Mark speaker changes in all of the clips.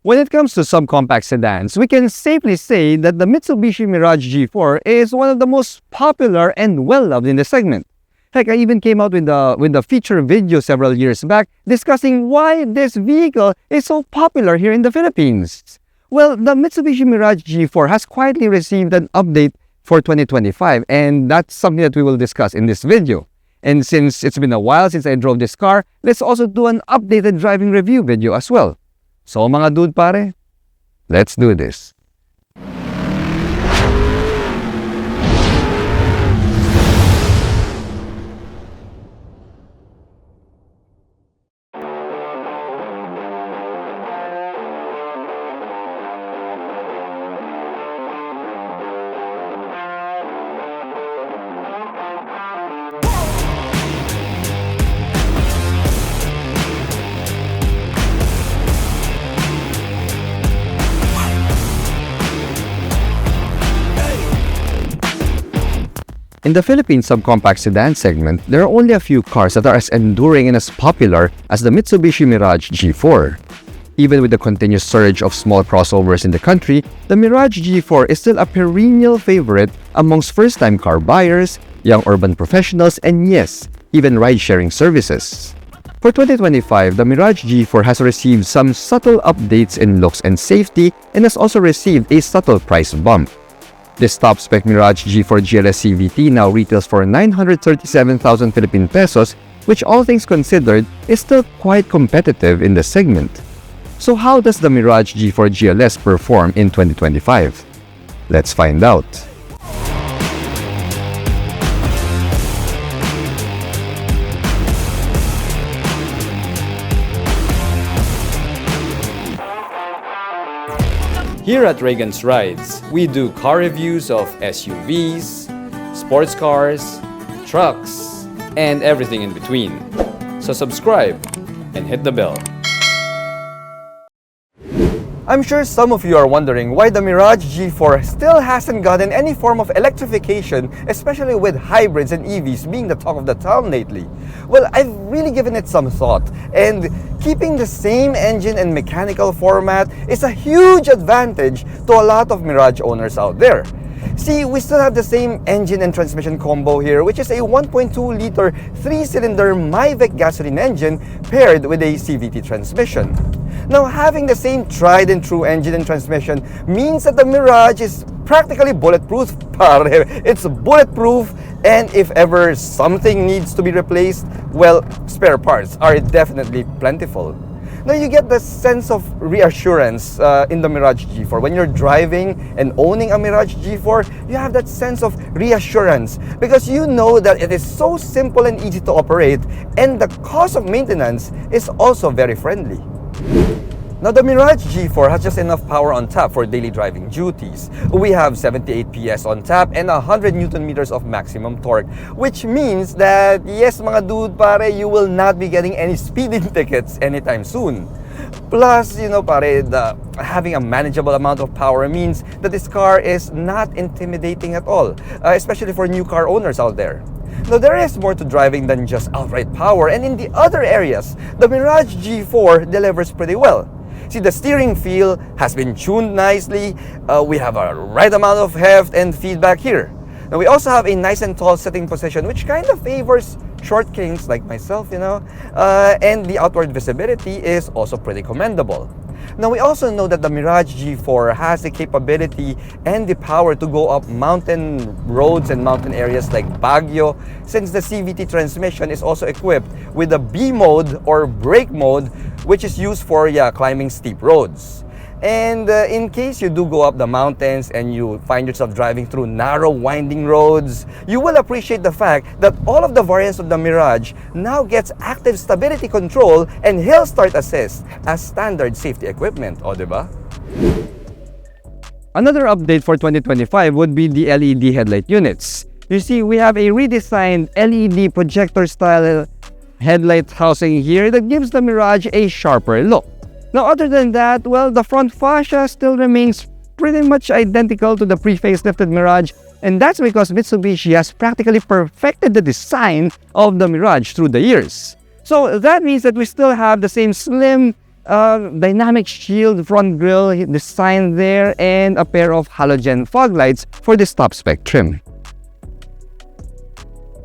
Speaker 1: When it comes to subcompact sedans, we can safely say that the Mitsubishi Mirage G4 is one of the most popular and well-loved in the segment. Heck, I even came out with the feature video several years back discussing why this vehicle is so popular here in the Philippines. Well, the Mitsubishi Mirage G4 has quietly received an update for 2025, and that's something that we will discuss in this video. And since it's been a while since I drove this car, let's also do an updated driving review video as well. So mga dude pare, let's do this. In the Philippine subcompact sedan segment, there are only a few cars that are as enduring and as popular as the Mitsubishi Mirage G4. Even with the continuous surge of small crossovers in the country, the Mirage G4 is still a perennial favorite amongst first-time car buyers, young urban professionals, and yes, even ride-sharing services. For 2025, the Mirage G4 has received some subtle updates in looks and safety and has also received a subtle price bump. This top-spec Mirage G4 GLS CVT now retails for 937,000 Philippine pesos, which all things considered is still quite competitive in the segment. So how does the Mirage G4 GLS perform in 2025? Let's find out. Here at Reagan's Rides, we do car reviews of SUVs, sports cars, trucks, and everything in between. So subscribe and hit the bell. I'm sure some of you are wondering why the Mirage G4 still hasn't gotten any form of electrification, especially with hybrids and EVs being the talk of the town lately. Well, I've really given it some thought, and keeping the same engine and mechanical format is a huge advantage to a lot of Mirage owners out there. See, we still have the same engine and transmission combo here, which is a 1.2-liter 3-cylinder MyVec gasoline engine paired with a CVT transmission. Now, having the same tried and true engine and transmission means that the Mirage is practically bulletproof. It's bulletproof, and if ever something needs to be replaced, well, spare parts are definitely plentiful. Now, you get the sense of reassurance in the Mirage G4. When you're driving and owning a Mirage G4, you have that sense of reassurance because you know that it is so simple and easy to operate, and the cost of maintenance is also very friendly. Now, the Mirage G4 has just enough power on tap for daily driving duties. We have 78 PS on tap and 100 Newton meters of maximum torque, which means that, yes mga dude pare, you will not be getting any speeding tickets anytime soon. Plus, pare, having a manageable amount of power means that this car is not intimidating at all, especially for new car owners out there. Now, there is more to driving than just outright power, and in the other areas, the Mirage G4 delivers pretty well. See, the steering feel has been tuned nicely. We have a right amount of heft and feedback here. Now, we also have a nice and tall sitting position, which kind of favors short kings like myself, and the outward visibility is also pretty commendable. Now, we also know that the Mirage G4 has the capability and the power to go up mountain roads and mountain areas like Baguio, since the CVT transmission is also equipped with the B mode or brake mode, which is used for climbing steep roads. And in case you do go up the mountains and you find yourself driving through narrow, winding roads, you will appreciate the fact that all of the variants of the Mirage now gets active stability control and hill start assist as standard safety equipment, o diba? Another update for 2025 would be the LED headlight units. You see, we have a redesigned LED projector-style headlight housing here that gives the Mirage a sharper look. Now, other than that, well, the front fascia still remains pretty much identical to the pre-facelifted Mirage, and that's because Mitsubishi has practically perfected the design of the Mirage through the years. So that means that we still have the same slim dynamic shield front grille design there, and a pair of halogen fog lights for this top spec trim.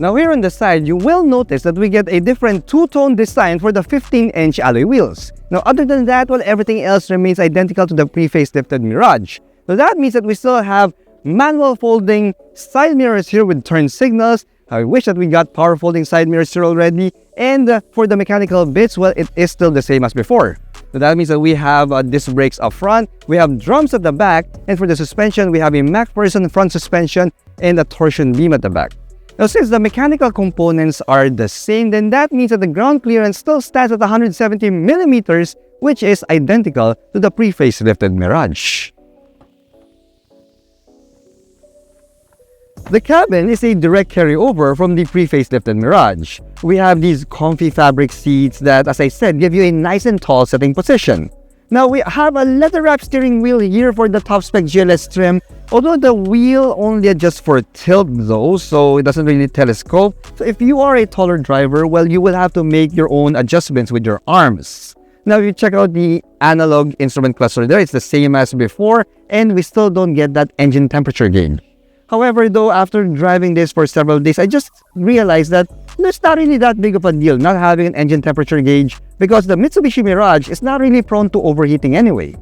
Speaker 1: Now here on the side, you will notice that we get a different two-tone design for the 15-inch alloy wheels. Now other than that, well, everything else remains identical to the pre-facelifted Mirage. So that means that we still have manual folding side mirrors here with turn signals. I wish that we got power folding side mirrors here already. And for the mechanical bits, well, it is still the same as before. So that means that we have disc brakes up front, we have drums at the back, and for the suspension, we have a MacPherson front suspension and a torsion beam at the back. Now, since the mechanical components are the same, then that means that the ground clearance still stands at 170 millimeters, which is identical to the pre-facelifted Mirage. The cabin is a direct carryover from the pre-facelifted Mirage. We have these comfy fabric seats that, as I said, give you a nice and tall sitting position. Now, we have a leather-wrapped steering wheel here for the top-spec GLS trim, although the wheel only adjusts for tilt though, so it doesn't really telescope. So if you are a taller driver, well, you will have to make your own adjustments with your arms. Now, if you check out the analog instrument cluster there, it's the same as before, and we still don't get that engine temperature gauge. However, though, after driving this for several days, I just realized that it's not really that big of a deal not having an engine temperature gauge because the Mitsubishi Mirage is not really prone to overheating anyway.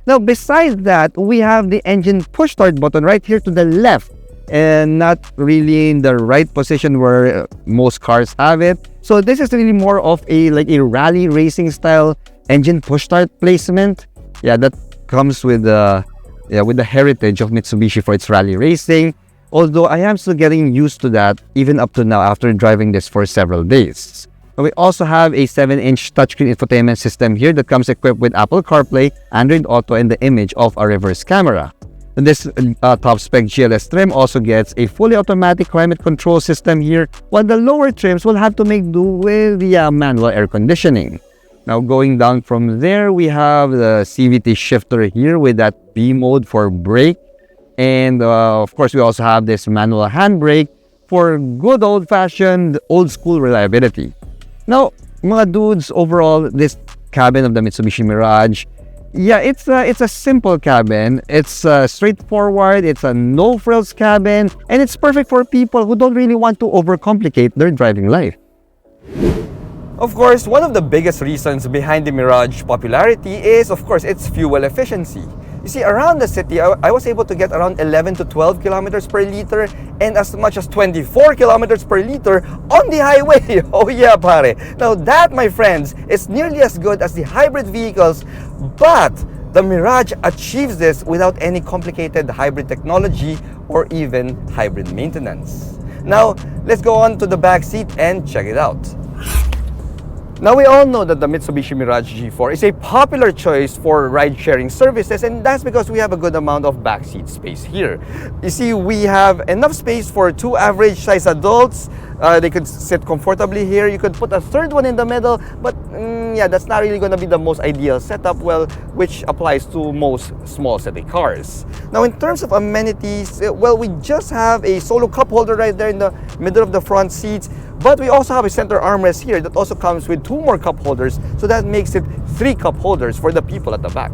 Speaker 1: Now, besides that, we have the engine push start button right here to the left and not really in the right position where most cars have it. So this is really more of a rally racing style engine push start placement. Yeah, that comes with the heritage of Mitsubishi for its rally racing, although I am still getting used to that even up to now after driving this for several days. We also have a 7-inch touchscreen infotainment system here that comes equipped with Apple CarPlay, Android Auto, and the image of a reverse camera. And this top-spec GLS trim also gets a fully automatic climate control system here, while the lower trims will have to make do with the manual air conditioning. Now going down from there, we have the CVT shifter here with that B mode for brake. And of course, we also have this manual handbrake for good old-fashioned, old-school reliability. Now, mga dudes, overall, this cabin of the Mitsubishi Mirage, yeah, it's a simple cabin. It's straightforward, it's a no-frills cabin, and it's perfect for people who don't really want to overcomplicate their driving life. Of course, one of the biggest reasons behind the Mirage popularity is, of course, its fuel efficiency. You see, around the city, I was able to get around 11 to 12 kilometers per liter and as much as 24 kilometers per liter on the highway. Oh yeah, pare. Now that, my friends, is nearly as good as the hybrid vehicles, but the Mirage achieves this without any complicated hybrid technology or even hybrid maintenance. Now, let's go on to the back seat and check it out. Now, we all know that the Mitsubishi Mirage G4 is a popular choice for ride-sharing services, and that's because we have a good amount of backseat space here. You see, we have enough space for two average-sized adults. They could sit comfortably here. You could put a third one in the middle, but yeah, that's not really going to be the most ideal setup, well, which applies to most small city cars. Now, in terms of amenities, well, we just have a solo cup holder right there in the middle of the front seats. But we also have a center armrest here that also comes with two more cup holders, so that makes it 3 cup holders for the people at the back.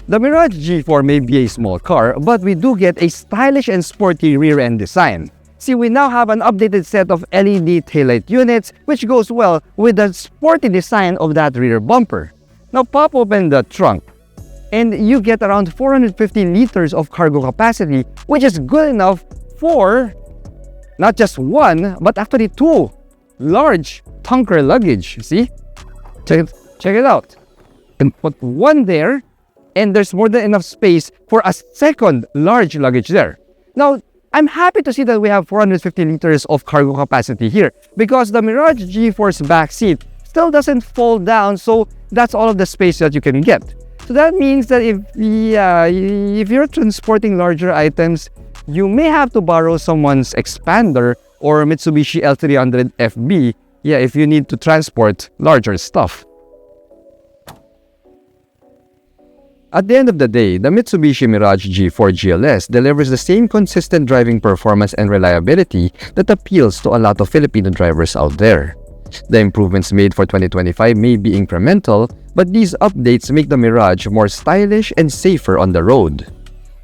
Speaker 1: The Mirage G4 may be a small car, but we do get a stylish and sporty rear-end design. See, we now have an updated set of LED taillight units, which goes well with the sporty design of that rear bumper. Now pop open the trunk, and you get around 450 liters of cargo capacity, which is good enough for not just one, but actually 2 large tanker luggage. See? Check it out. You can put one there, and there's more than enough space for a second large luggage there. Now, I'm happy to see that we have 450 liters of cargo capacity here because the Mirage G4's back seat still doesn't fold down, so that's all of the space that you can get. So that means that if you're transporting larger items, you may have to borrow someone's expander or Mitsubishi L300 FB, yeah, if you need to transport larger stuff. At the end of the day, the Mitsubishi Mirage G4 GLS delivers the same consistent driving performance and reliability that appeals to a lot of Filipino drivers out there. The improvements made for 2025 may be incremental, but these updates make the Mirage more stylish and safer on the road.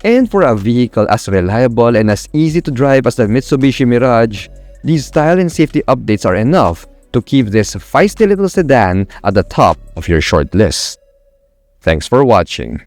Speaker 1: And for a vehicle as reliable and as easy to drive as the Mitsubishi Mirage, these style and safety updates are enough to keep this feisty little sedan at the top of your short list. Thanks for watching.